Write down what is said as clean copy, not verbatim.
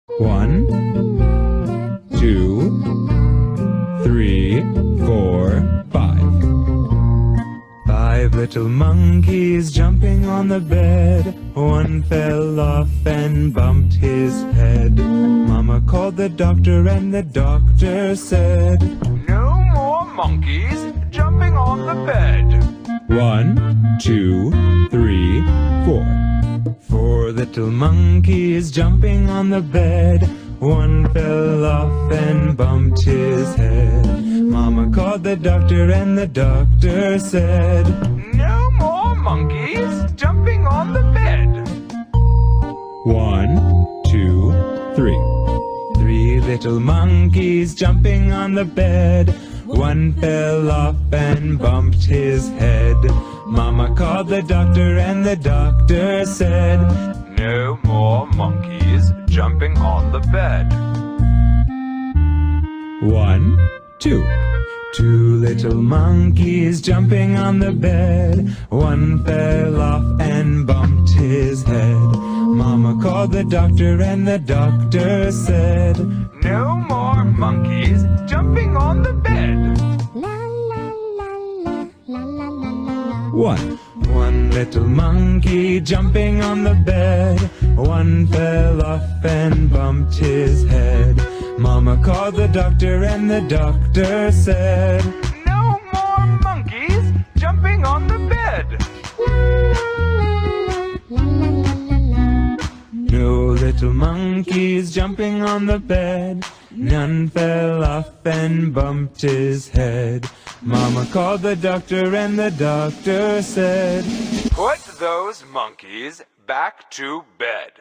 1, 2, 3, 4, 5. 5 little monkeys jumping on the bed. One fell off and bumped his head. Mama called the doctor and the doctor said, "No more monkeys jumping on the bed." 1, 2, 3, 4. 4 little monkeys jumping on the bed. One fell off and bumped his head. Mama called the doctor and the doctor said, "No more monkeys jumping on the bed." 1, 2, 3. 3 little monkeys jumping on the bed. One fell off and bumped his head. Mama called the doctor and the doctor said, "No more monkeys jumping on the bed." 1, 2. 2 little monkeys jumping on the bed. One fell off and bumped his head. Mama called the doctor and the doctor said, "No more monkeys jumping on the bed." 1 little monkey jumping on the bed. One fell off and bumped his head. Mama called the doctor and the doctor said, "No more monkeys jumping on the bed." No little monkeys jumping on the bed. None fell off and bumped his head. Mama called the doctor and the doctor said, "Put those monkeys back to bed."